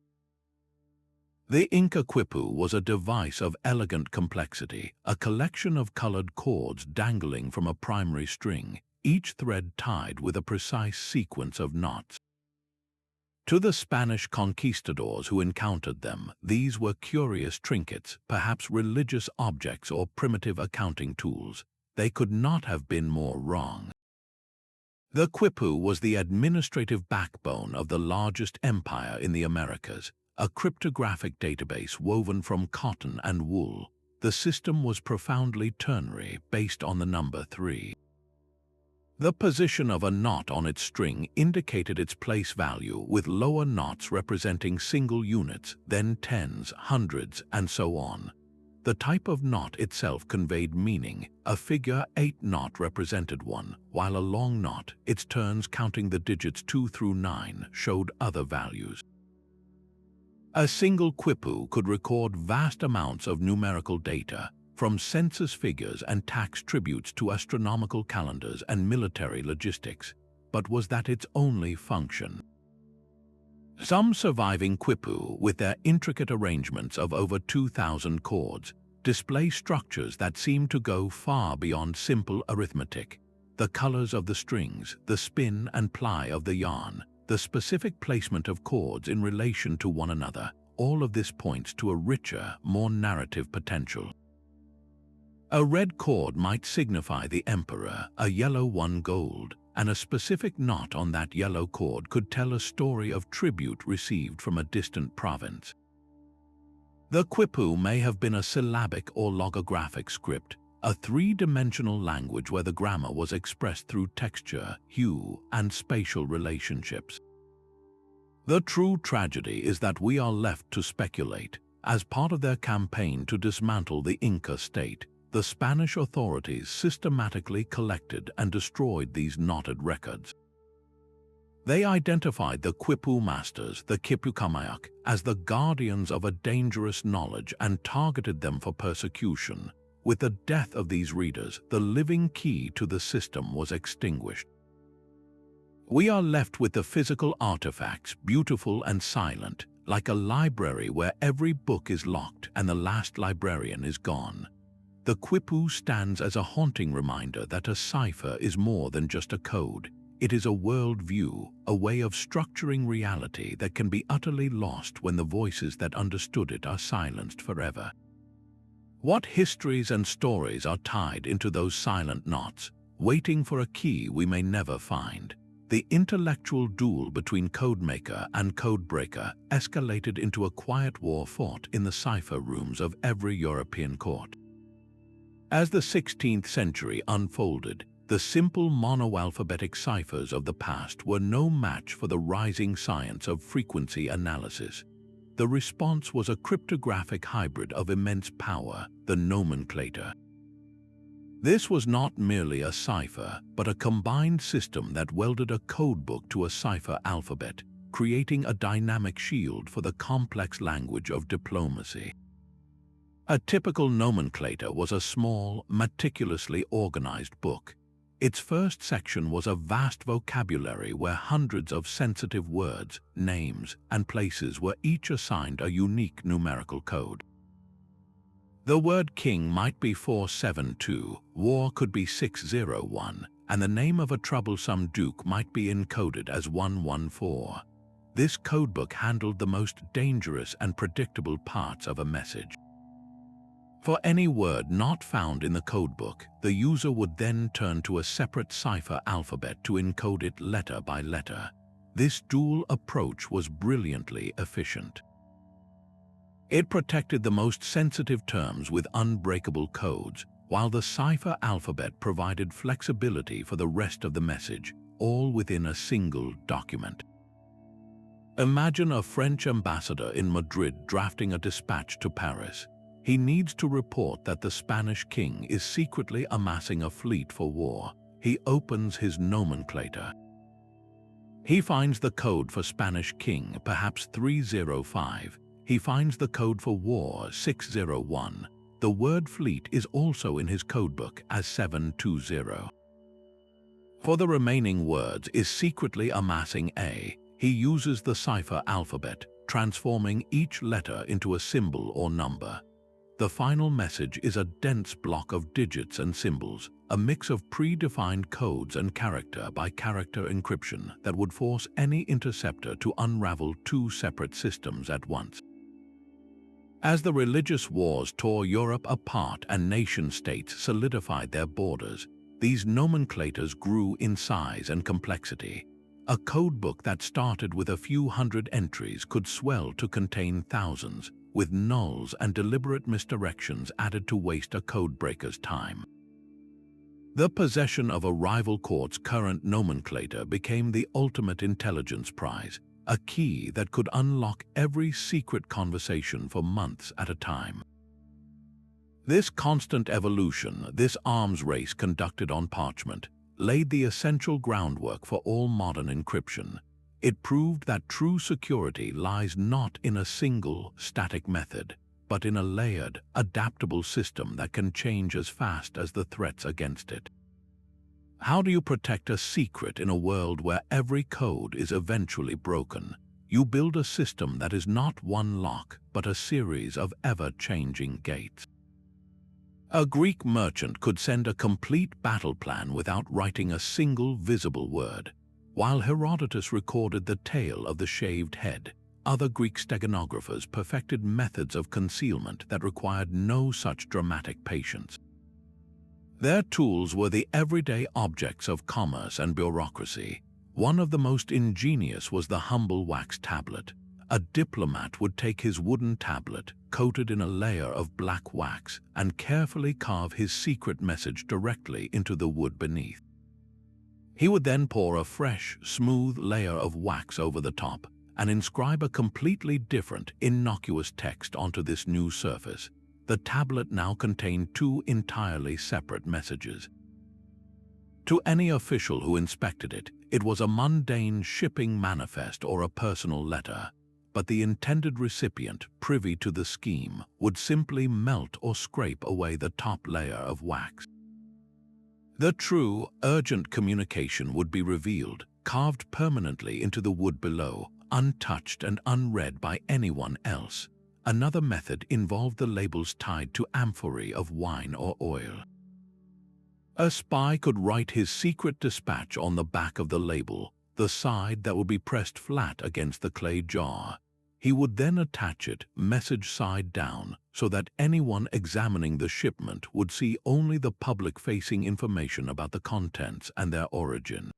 The Inca Quipu was a device of elegant complexity, a collection of colored cords dangling from a primary string, each thread tied with a precise sequence of knots. To the Spanish conquistadors who encountered them, these were curious trinkets, perhaps religious objects or primitive accounting tools. They could not have been more wrong. The Quipu was the administrative backbone of the largest empire in the Americas, a cryptographic database woven from cotton and wool. The system was profoundly ternary, based on the number 3. The position of a knot on its string indicated its place value, with lower knots representing single units, then tens, hundreds, and so on. The type of knot itself conveyed meaning. A figure 8 knot represented 1, while a long knot, its turns counting the digits 2 through 9, showed other values. A single Quipu could record vast amounts of numerical data, from census figures and tax tributes to astronomical calendars and military logistics. But was that its only function? Some surviving Quipu, with their intricate arrangements of over 2,000 chords, display structures that seem to go far beyond simple arithmetic. The colors of the strings, the spin and ply of the yarn, the specific placement of chords in relation to one another, all of this points to a richer, more narrative potential. A red chord might signify the emperor, a yellow one gold, and a specific knot on that yellow chord could tell a story of tribute received from a distant province. The Quipu may have been a syllabic or logographic script, a three-dimensional language where the grammar was expressed through texture, hue, and spatial relationships. The true tragedy is that we are left to speculate. As part of their campaign to dismantle the Inca state, the Spanish authorities systematically collected and destroyed these knotted records. They identified the Quipu masters, the Quipucamayak, as the guardians of a dangerous knowledge and targeted them for persecution. With the death of these readers, the living key to the system was extinguished. We are left with the physical artifacts, beautiful and silent, like a library where every book is locked and the last librarian is gone. The Quipu stands as a haunting reminder that a cipher is more than just a code. It is a worldview, a way of structuring reality that can be utterly lost when the voices that understood it are silenced forever. What histories and stories are tied into those silent knots, waiting for a key we may never find? The intellectual duel between codemaker and codebreaker escalated into a quiet war fought in the cipher rooms of every European court. As the 16th century unfolded, the simple monoalphabetic ciphers of the past were no match for the rising science of frequency analysis. The response was a cryptographic hybrid of immense power, the Nomenclator. This was not merely a cipher, but a combined system that welded a codebook to a cipher alphabet, creating a dynamic shield for the complex language of diplomacy. A typical nomenclator was a small, meticulously organized book. Its first section was a vast vocabulary where hundreds of sensitive words, names, and places were each assigned a unique numerical code. The word king might be 472, war could be 601, and the name of a troublesome duke might be encoded as 114. This codebook handled the most dangerous and predictable parts of a message. For any word not found in the codebook, the user would then turn to a separate cipher alphabet to encode it letter by letter. This dual approach was brilliantly efficient. It protected the most sensitive terms with unbreakable codes, while the cipher alphabet provided flexibility for the rest of the message, all within a single document. Imagine a French ambassador in Madrid drafting a dispatch to Paris. He needs to report that the Spanish king is secretly amassing a fleet for war. He opens his Nomenclator. He finds the code for Spanish king, perhaps 305. He finds the code for war, 601. The word fleet is also in his codebook as 720. For the remaining words is secretly amassing A. He uses the cipher alphabet, transforming each letter into a symbol or number. The final message is a dense block of digits and symbols, a mix of predefined codes and character-by-character encryption that would force any interceptor to unravel two separate systems at once. As the religious wars tore Europe apart and nation-states solidified their borders, these nomenclators grew in size and complexity. A codebook that started with a few hundred entries could swell to contain thousands, with nulls and deliberate misdirections added to waste a codebreaker's time. The possession of a rival court's current nomenclator became the ultimate intelligence prize, a key that could unlock every secret conversation for months at a time. This constant evolution, this arms race conducted on parchment, laid the essential groundwork for all modern encryption. It proved that true security lies not in a single, static method, but in a layered, adaptable system that can change as fast as the threats against it. How do you protect a secret in a world where every code is eventually broken? You build a system that is not one lock, but a series of ever-changing gates. A Greek merchant could send a complete battle plan without writing a single visible word. While Herodotus recorded the tale of the shaved head, other Greek stenographers perfected methods of concealment that required no such dramatic patience. Their tools were the everyday objects of commerce and bureaucracy. One of the most ingenious was the humble wax tablet. A diplomat would take his wooden tablet, coated in a layer of black wax, and carefully carve his secret message directly into the wood beneath. He would then pour a fresh, smooth layer of wax over the top and inscribe a completely different, innocuous text onto this new surface. The tablet now contained two entirely separate messages. To any official who inspected it, it was a mundane shipping manifest or a personal letter, but the intended recipient, privy to the scheme, would simply melt or scrape away the top layer of wax. The true, urgent communication would be revealed, carved permanently into the wood below, untouched and unread by anyone else. Another method involved the labels tied to amphorae of wine or oil. A spy could write his secret dispatch on the back of the label, the side that would be pressed flat against the clay jar. He would then attach it, message side down, so that anyone examining the shipment would see only the public-facing information about the contents and their origin.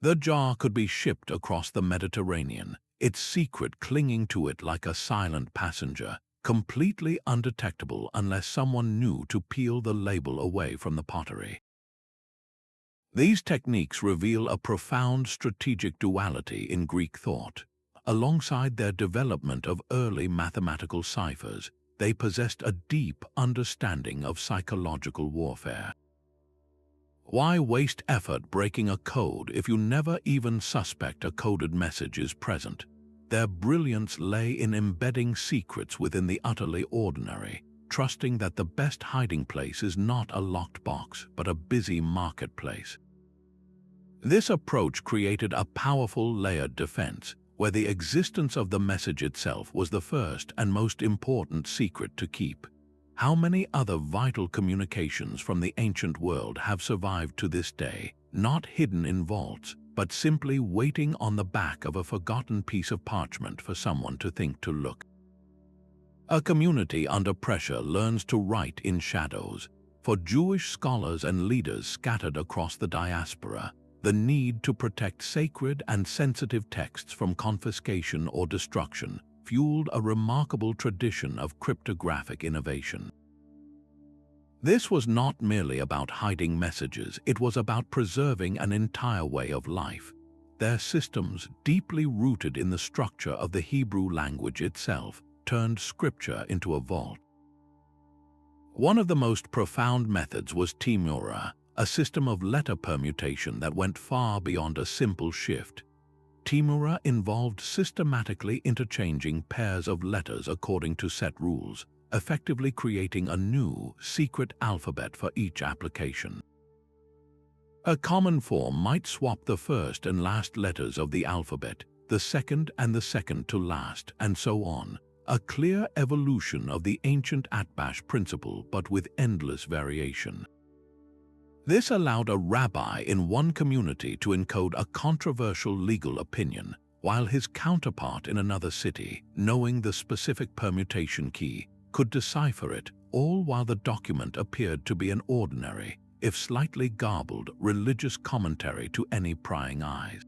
The jar could be shipped across the Mediterranean, its secret clinging to it like a silent passenger, completely undetectable unless someone knew to peel the label away from the pottery. These techniques reveal a profound strategic duality in Greek thought. Alongside their development of early mathematical ciphers, they possessed a deep understanding of psychological warfare. Why waste effort breaking a code if you never even suspect a coded message is present? Their brilliance lay in embedding secrets within the utterly ordinary, trusting that the best hiding place is not a locked box, but a busy marketplace. This approach created a powerful layered defense, where the existence of the message itself was the first and most important secret to keep. How many other vital communications from the ancient world have survived to this day, not hidden in vaults, but simply waiting on the back of a forgotten piece of parchment for someone to think to look? A community under pressure learns to write in shadows. For Jewish scholars and leaders scattered across the diaspora, the need to protect sacred and sensitive texts from confiscation or destruction fueled a remarkable tradition of cryptographic innovation. This was not merely about hiding messages, it was about preserving an entire way of life. Their systems, deeply rooted in the structure of the Hebrew language itself, turned scripture into a vault. One of the most profound methods was Timura, a system of letter permutation that went far beyond a simple shift. Timura involved systematically interchanging pairs of letters according to set rules, effectively creating a new, secret alphabet for each application. A common form might swap the first and last letters of the alphabet, the second and the second to last, and so on. A clear evolution of the ancient Atbash principle, but with endless variation. This allowed a rabbi in one community to encode a controversial legal opinion, while his counterpart in another city, knowing the specific permutation key, could decipher it, all while the document appeared to be an ordinary, if slightly garbled, religious commentary to any prying eyes.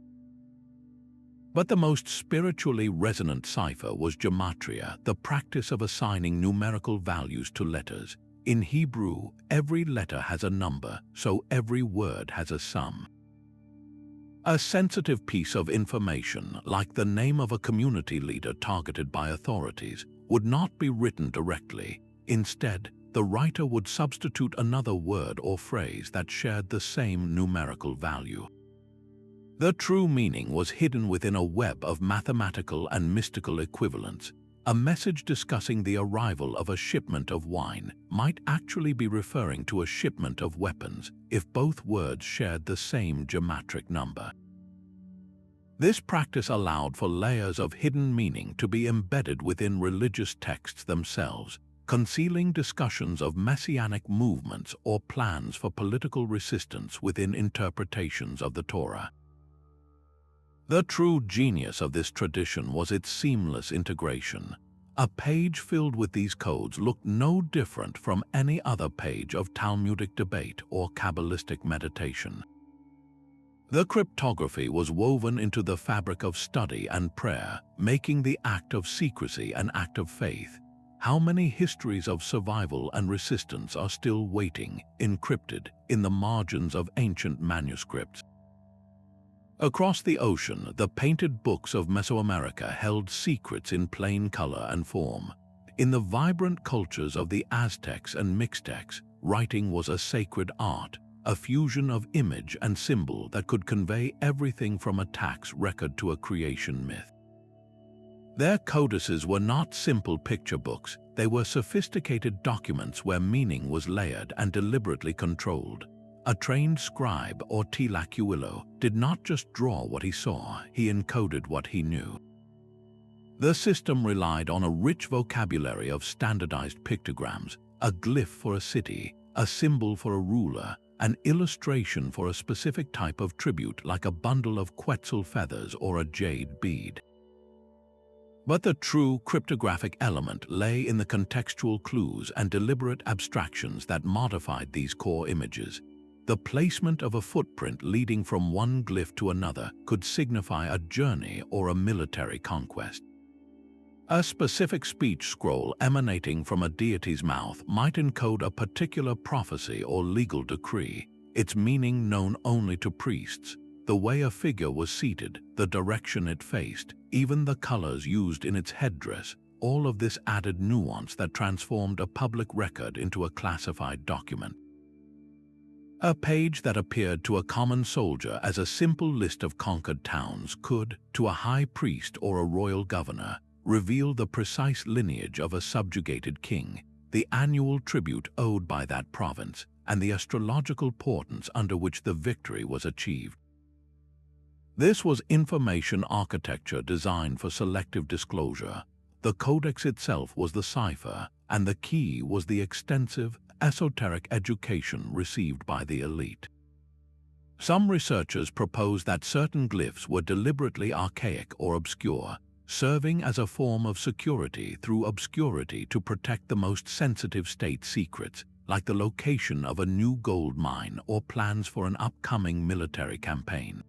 But the most spiritually resonant cipher was Gematria, the practice of assigning numerical values to letters. In Hebrew, every letter has a number, so every word has a sum. A sensitive piece of information, like the name of a community leader targeted by authorities, would not be written directly. Instead, the writer would substitute another word or phrase that shared the same numerical value. The true meaning was hidden within a web of mathematical and mystical equivalents. A message discussing the arrival of a shipment of wine might actually be referring to a shipment of weapons if both words shared the same geometric number. This practice allowed for layers of hidden meaning to be embedded within religious texts themselves, concealing discussions of messianic movements or plans for political resistance within interpretations of the Torah. The true genius of this tradition was its seamless integration. A page filled with these codes looked no different from any other page of Talmudic debate or Kabbalistic meditation. The cryptography was woven into the fabric of study and prayer, making the act of secrecy an act of faith. How many histories of survival and resistance are still waiting, encrypted, in the margins of ancient manuscripts? Across the ocean, the painted books of Mesoamerica held secrets in plain color and form. In the vibrant cultures of the Aztecs and Mixtecs, writing was a sacred art, a fusion of image and symbol that could convey everything from a tax record to a creation myth. Their codices were not simple picture books, they were sophisticated documents where meaning was layered and deliberately controlled. A trained scribe or tlacuilo did not just draw what he saw, he encoded what he knew. The system relied on a rich vocabulary of standardized pictograms, a glyph for a city, a symbol for a ruler, an illustration for a specific type of tribute like a bundle of quetzal feathers or a jade bead. But the true cryptographic element lay in the contextual clues and deliberate abstractions that modified these core images. The placement of a footprint leading from one glyph to another could signify a journey or a military conquest. A specific speech scroll emanating from a deity's mouth might encode a particular prophecy or legal decree, its meaning known only to priests. The way a figure was seated, the direction it faced, even the colors used in its headdress, all of this added nuance that transformed a public record into a classified document. A page that appeared to a common soldier as a simple list of conquered towns could, to a high priest or a royal governor, reveal the precise lineage of a subjugated king, the annual tribute owed by that province, and the astrological portents under which the victory was achieved. This was information architecture designed for selective disclosure. The codex itself was the cipher, and the key was the extensive, esoteric education received by the elite. Some researchers propose that certain glyphs were deliberately archaic or obscure, serving as a form of security through obscurity to protect the most sensitive state secrets, like the location of a new gold mine or plans for an upcoming military campaign.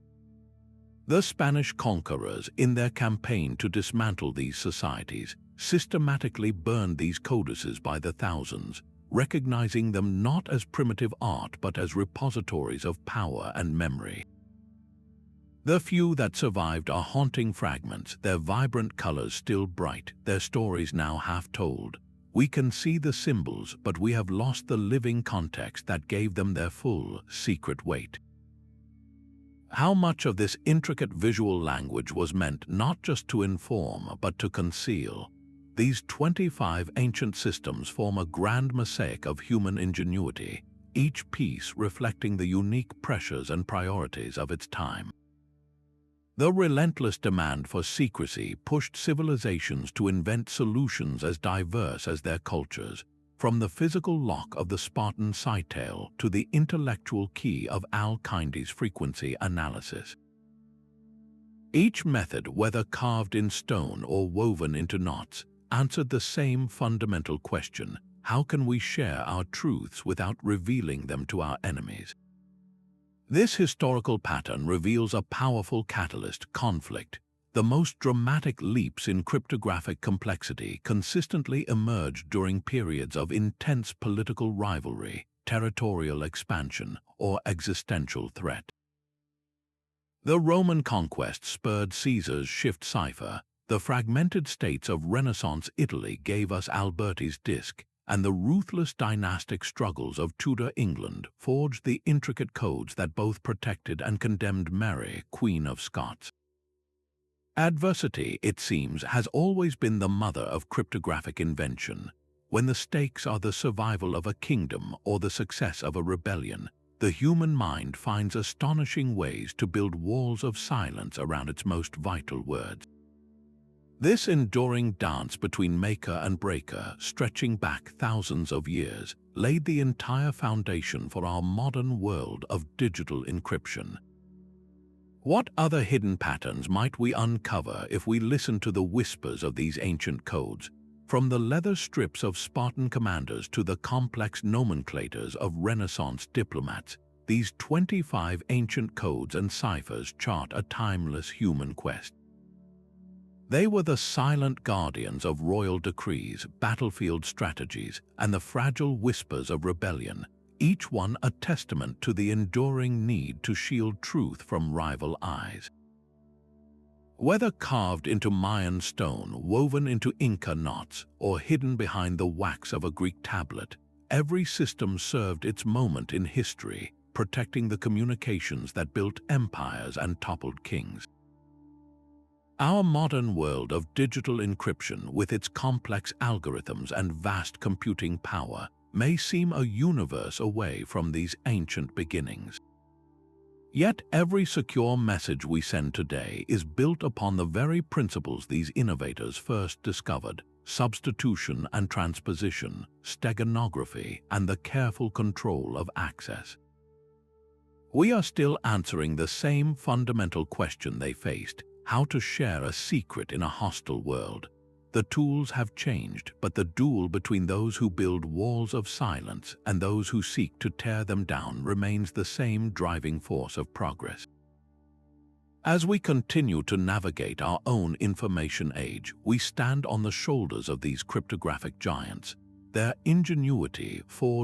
The Spanish conquerors, in their campaign to dismantle these societies, systematically burned these codices by the thousands, recognizing them not as primitive art but as repositories of power and memory. The few that survived are haunting fragments, their vibrant colors still bright, their stories now half told. We can see the symbols, but we have lost the living context that gave them their full, secret weight. How much of this intricate visual language was meant not just to inform but to conceal? These 25 ancient systems form a grand mosaic of human ingenuity, each piece reflecting the unique pressures and priorities of its time. The relentless demand for secrecy pushed civilizations to invent solutions as diverse as their cultures, from the physical lock of the Spartan Scytale to the intellectual key of Al-Kindi's frequency analysis. Each method, whether carved in stone or woven into knots, answered the same fundamental question: how can we share our truths without revealing them to our enemies? This historical pattern reveals a powerful catalyst: conflict. The most dramatic leaps in cryptographic complexity consistently emerged during periods of intense political rivalry, territorial expansion, or existential threat. The Roman conquest spurred Caesar's shift cipher. The fragmented states of Renaissance Italy gave us Alberti's disk, and the ruthless dynastic struggles of Tudor England forged the intricate codes that both protected and condemned Mary, Queen of Scots. Adversity, it seems, has always been the mother of cryptographic invention. When the stakes are the survival of a kingdom or the success of a rebellion, the human mind finds astonishing ways to build walls of silence around its most vital words. This enduring dance between maker and breaker, stretching back thousands of years, laid the entire foundation for our modern world of digital encryption. What other hidden patterns might we uncover if we listen to the whispers of these ancient codes, from the leather strips of Spartan commanders to the complex nomenclators of Renaissance diplomats? These 25 ancient codes and ciphers chart a timeless human quest. They were the silent guardians of royal decrees, battlefield strategies, and the fragile whispers of rebellion, each one a testament to the enduring need to shield truth from rival eyes. Whether carved into Mayan stone, woven into Inca knots, or hidden behind the wax of a Greek tablet, every system served its moment in history, protecting the communications that built empires and toppled kings. Our modern world of digital encryption, with its complex algorithms and vast computing power, may seem a universe away from these ancient beginnings. Yet every secure message we send today is built upon the very principles these innovators first discovered: substitution and transposition, steganography, and the careful control of access. We are still answering the same fundamental question they faced: how to share a secret in a hostile world. The tools have changed, but the duel between those who build walls of silence and those who seek to tear them down remains the same driving force of progress. As we continue to navigate our own information age, we stand on the shoulders of these cryptographic giants. Their ingenuity forged